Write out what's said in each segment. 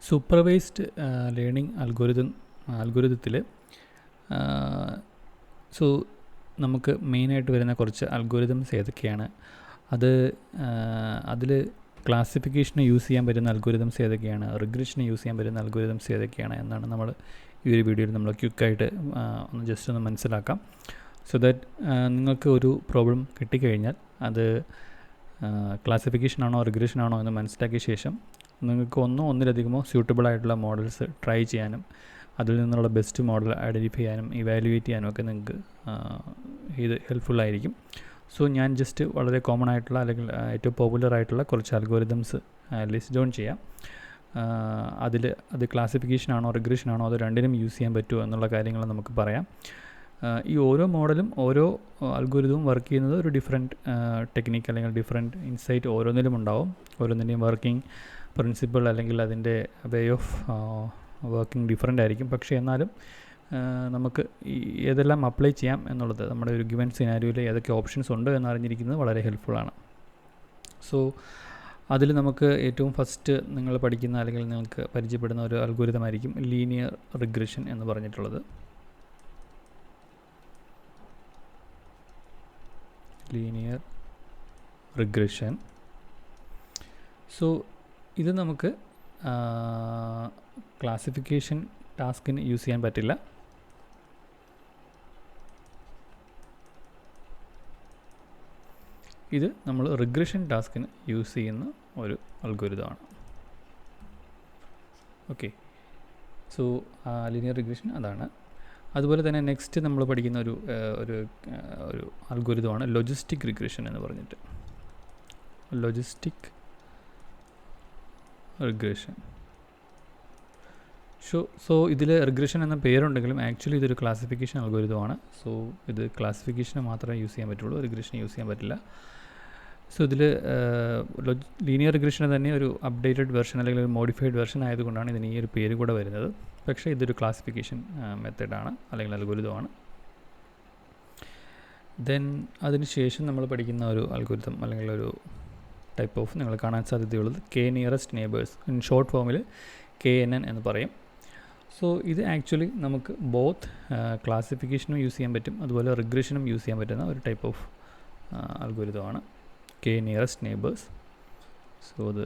Supervised learning അൽഗോരിതത്തിൽ നമുക്ക് മെയിനായിട്ട് വരുന്ന കുറച്ച് അൽഗോരിതംസ് ഏതൊക്കെയാണ്, അതിൽ ക്ലാസിഫിക്കേഷന് യൂസ് ചെയ്യാൻ പറ്റുന്ന അൽഗോരിതംസ് ഏതൊക്കെയാണ്, റിഗ്രഷന് യൂസ് ചെയ്യാൻ പറ്റുന്ന അൽഗോരിതംസ് ഏതൊക്കെയാണ് എന്നാണ് നമ്മൾ ഈ ഒരു വീഡിയോയിൽ നമ്മൾ ക്വിക്കായിട്ട് ഒന്ന് മനസ്സിലാക്കാം. സോ ദാറ്റ് നിങ്ങൾക്ക് ഒരു പ്രോബ്ലം കിട്ടിക്കഴിഞ്ഞാൽ അത് ക്ലാസിഫിക്കേഷൻ ആണോ റിഗ്രഷൻ ആണോ എന്ന് മനസ്സിലാക്കിയ ശേഷം നിങ്ങൾക്ക് ഒന്നിലധികമോ സ്യൂട്ടബിൾ ആയിട്ടുള്ള മോഡൽസ് ട്രൈ ചെയ്യാനും അതിൽ നിന്നുള്ള ബെസ്റ്റ് മോഡൽ ഐഡൻറ്റിഫൈ ചെയ്യാനും ഇവാലുവേറ്റ് ചെയ്യാനും ഒക്കെ നിങ്ങൾക്ക് ഇത് ഹെൽപ്ഫുള്ളായിരിക്കും. സോ ഞാൻ ജസ്റ്റ് വളരെ കോമൺ ആയിട്ടുള്ള അല്ലെങ്കിൽ ഏറ്റവും പോപ്പുലർ ആയിട്ടുള്ള കുറച്ച് അൽഗോരിതംസ് ലിസ്റ്റ് ഡൗൺ ചെയ്യാം. അത് ക്ലാസിഫിക്കേഷൻ ആണോ റിഗ്രഷൻ ആണോ അത് രണ്ടിനും യൂസ് ചെയ്യാൻ പറ്റുമോ എന്നുള്ള കാര്യങ്ങൾ നമുക്ക് പറയാം. ഈ ഓരോ മോഡലും ഓരോ അൽഗോരിതവും വർക്ക് ചെയ്യുന്നത് ഒരു ഡിഫറെൻറ്റ് ടെക്നിക്ക് അല്ലെങ്കിൽ ഡിഫറെൻറ്റ് ഇൻസൈറ്റ് ഓരോന്നിലും ഉണ്ടാവും. ഓരോന്നിൻ്റെയും വർക്കിംഗ് പ്രിൻസിപ്പിൾ അല്ലെങ്കിൽ അതിൻ്റെ വേ ഓഫ് വർക്കിംഗ് ഡിഫറെൻ്റ് ആയിരിക്കും. പക്ഷേ എന്നാലും നമുക്ക് ഏതെല്ലാം അപ്ലൈ ചെയ്യാം എന്നുള്ളത് നമ്മുടെ ഒരു ഗിവൻ സിനാരിയോയിൽ ഏതൊക്കെ ഓപ്ഷൻസ് ഉണ്ട് എന്നറിഞ്ഞിരിക്കുന്നത് വളരെ ഹെൽപ്ഫുള്ളാണ്. സോ അതിൽ നമുക്ക് ഏറ്റവും ഫസ്റ്റ് നിങ്ങൾ പഠിക്കുന്ന അല്ലെങ്കിൽ നിങ്ങൾക്ക് പരിചയപ്പെടുന്ന ഒരു അൽഗോരിതമായിരിക്കും ലീനിയർ റിഗ്രഷൻ എന്ന് പറഞ്ഞിട്ടുള്ളത്. Linear regression. സോ ഇത് നമുക്ക് ക്ലാസിഫിക്കേഷൻ ടാസ്കിന് യൂസ് ചെയ്യാൻ പറ്റില്ല. ഇത് നമ്മൾ റിഗ്രഷൻ ടാസ്കിന് യൂസ് ചെയ്യുന്ന ഒരു അൽഗോരിതമാണ്. ഓക്കെ, സോ ലീനിയർ റിഗ്രഷൻ അതാണ്. അതുപോലെ തന്നെ നെക്സ്റ്റ് നമ്മൾ പഠിക്കുന്ന ഒരു അൽഗോരിതമാണ് ലോജിസ്റ്റിക് റിഗ്രഷൻ എന്ന് പറഞ്ഞിട്ട്. Logistic regression. സോ ഇതിൽ റിഗ്രഷൻ എന്ന പേരുണ്ടെങ്കിലും ആക്ച്വലി ഇതൊരു ക്ലാസിഫിക്കേഷൻ അൽഗോരിതമാണ്. സോ ഇത് ക്ലാസിഫിക്കേഷന് മാത്രമേ യൂസ് ചെയ്യാൻ പറ്റുള്ളൂ, റിഗ്രഷന് യൂസ് ചെയ്യാൻ പറ്റില്ല. സോ ഇതിൽ ലീനിയർ റിഗ്രഷന് തന്നെ ഒരു അപ്ഡേറ്റഡ് വെർഷൻ അല്ലെങ്കിൽ ഒരു മോഡിഫൈഡ് വെർഷൻ ആയതുകൊണ്ടാണ് ഇതിന് ഈ ഒരു പേര് കൂടെ വരുന്നത്. പക്ഷേ ഇതൊരു ക്ലാസിഫിക്കേഷൻ മെത്തേഡാണ് അല്ലെങ്കിൽ അൽഗോരിതമാണ്. ദെൻ അതിനുശേഷം നമ്മൾ പഠിക്കുന്ന ഒരു അൽഗോരിതം അല്ലെങ്കിൽ ഒരു ടൈപ്പ് ഓഫ് നിങ്ങൾ കാണാൻ സാധ്യതയുള്ളത് K nearest neighbours, in short ഫോമിൽ KNN എന്ന് പറയും. സോ ഇത് ആക്ച്വലി നമുക്ക് ബോത്ത് ക്ലാസിഫിക്കേഷനും യൂസ് ചെയ്യാൻ പറ്റും, അതുപോലെ റിഗ്രഷനും യൂസ് ചെയ്യാൻ പറ്റുന്ന ഒരു ടൈപ്പ് ഓഫ് അൽഗോരിതമാണ് കെ നിയറസ്റ്റ് നെയ്ബേഴ്സ്. സോ അത്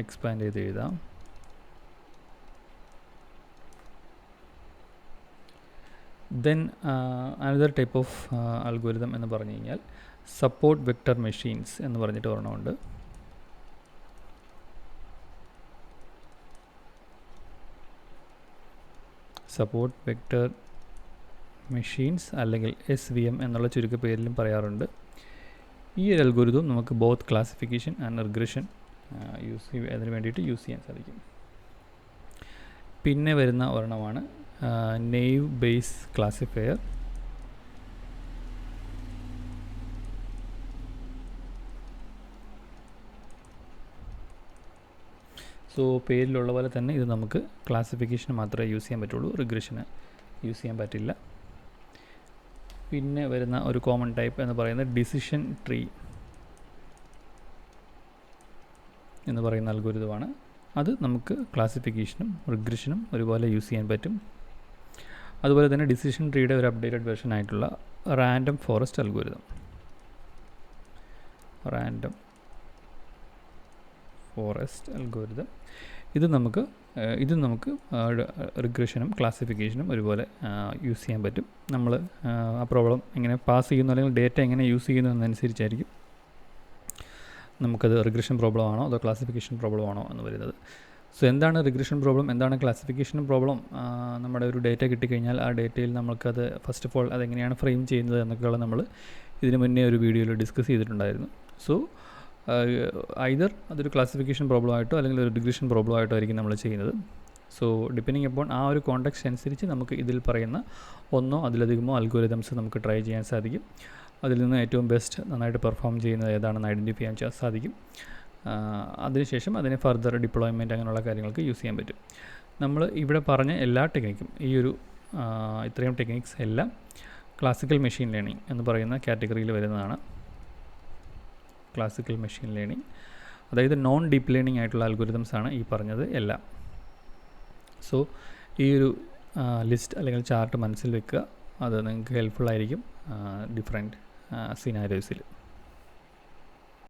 എക്സ്പാൻഡ് ചെയ്ത് എഴുതാം. Then another type of algorithm എന്ന് പറഞ്ഞു കഴിഞ്ഞാൽ സപ്പോർട്ട് വെക്റ്റർ മെഷീൻസ് എന്ന് പറഞ്ഞിട്ട് ഒരെണ്ണമുണ്ട്. സപ്പോർട്ട് വെക്റ്റർ മെഷീൻസ് അല്ലെങ്കിൽ SVM എന്നുള്ള ചുരുക്കപ്പേരിലും പറയാറുണ്ട്. ഈ ഒരു അൽഗോരിതം നമുക്ക് ബോത്ത് ക്ലാസിഫിക്കേഷൻ ആൻഡ് റിഗ്രഷൻ അതിന് വേണ്ടിയിട്ട് യൂസ് ചെയ്യാൻ സാധിക്കും. പിന്നെ വരുന്ന ഒരെണ്ണമാണ് നെയ്വ് ബേസ് ക്ലാസിഫയർ. സോ പേരിലുള്ള പോലെ തന്നെ ഇത് നമുക്ക് ക്ലാസിഫിക്കേഷന് മാത്രമേ യൂസ് ചെയ്യാൻ പറ്റുള്ളൂ, റിഗ്രഷന് യൂസ് ചെയ്യാൻ പറ്റില്ല. പിന്നെ വരുന്ന ഒരു കോമൺ ടൈപ്പ് എന്ന് പറയുന്നത് ഡിസിഷൻ ട്രീ എന്ന് പറയുന്ന അൽഗോരിതമാണ്. അത് നമുക്ക് ക്ലാസിഫിക്കേഷനും റിഗ്രഷനും ഒരുപോലെ യൂസ് ചെയ്യാൻ പറ്റും. അതുപോലെ തന്നെ ഡിസിഷൻ ട്രീയുടെ ഒരു അപ്ഡേറ്റഡ് വെർഷൻ ആയിട്ടുള്ള random forest algorithm. Random forest algorithm ഇത് നമുക്ക് റിഗ്രഷനും ക്ലാസിഫിക്കേഷനും ഒരുപോലെ യൂസ് ചെയ്യാൻ പറ്റും. നമ്മൾ ആ പ്രോബ്ലം എങ്ങനെ പാസ് ചെയ്യുന്നു അല്ലെങ്കിൽ ഡേറ്റ എങ്ങനെ യൂസ് ചെയ്യുന്നു എന്നനുസരിച്ചായിരിക്കും നമുക്കത് റിഗ്രഷൻ പ്രോബ്ലം ആണോ അതോ ക്ലാസിഫിക്കേഷൻ പ്രോബ്ലം ആണോ എന്ന് വരുന്നത്. സോ എന്താണ് റിഗ്രഷൻ പ്രോബ്ലം, എന്താണ് ക്ലാസിഫിക്കേഷൻ പ്രോബ്ലം? നമ്മുടെ ഒരു ഡേറ്റ കിട്ടിക്കഴിഞ്ഞാൽ ആ ഡേറ്റയിൽ നമുക്കത് ഫസ്റ്റ് ഓഫ് ഓൾ അതെങ്ങനെയാണ് ഫ്രെയിം ചെയ്യുന്നത് എന്നൊക്കെയുള്ള നമ്മൾ ഇതിന് മുന്നേ ഒരു വീഡിയോയിൽ ഡിസ്കസ് ചെയ്തിട്ടുണ്ടായിരുന്നു. സോ ഐദർ അതൊരു ക്ലാസിഫിക്കേഷൻ പ്രോബ്ലം ആയിട്ടോ അല്ലെങ്കിൽ ഒരു റിഗ്രഷൻ പ്രോബ്ലം ആയിട്ടോ ആയിരിക്കും നമ്മൾ ചെയ്യുന്നത്. സോ ഡിപ്പെൻഡിങ് അപ്പോൺ ആ ഒരു കോണ്ടെക്സ്റ്റ് അനുസരിച്ച് നമുക്ക് ഇതിൽ പറയുന്ന ഒന്നോ അതിലധികമോ അൽഗോരിതംസ് നമുക്ക് ട്രൈ ചെയ്യാൻ സാധിക്കും. അതിൽ നിന്ന് ഏറ്റവും ബെസ്റ്റ് നന്നായിട്ട് പെർഫോം ചെയ്യുന്നത് ഏതാണെന്ന് ഐഡൻറ്റിഫൈ ചെയ്യാൻ സാധിക്കും. അതിനുശേഷം അതിനെ ഫർദർ ഡിപ്ലോയ്മെൻറ്റ് അങ്ങനെയുള്ള കാര്യങ്ങൾക്ക് യൂസ് ചെയ്യാൻ പറ്റും. നമ്മൾ ഇവിടെ പറഞ്ഞ എല്ലാ ടെക്നിക്കും ഇത്രയും ടെക്നിക്സ് എല്ലാം ക്ലാസിക്കൽ മെഷീൻ ലേണിംഗ് എന്ന് പറയുന്ന കാറ്റഗറിയിൽ വരുന്നതാണ്. Classical machine learning. അതായത് നോൺ ഡീപ്പ് ലേണിംഗ് ആയിട്ടുള്ള അൽഗോരിതംസ് ആണ് ഈ പറഞ്ഞത് എല്ലാം. സോ ഈ ഒരു ലിസ്റ്റ് അല്ലെങ്കിൽ ചാർട്ട് മനസ്സിൽ വെക്കുക, അത് നിങ്ങൾക്ക് ഹെൽപ്ഫുൾ ആയിരിക്കും ഡിഫറെൻറ്റ് സിനാരിയോസിൽ.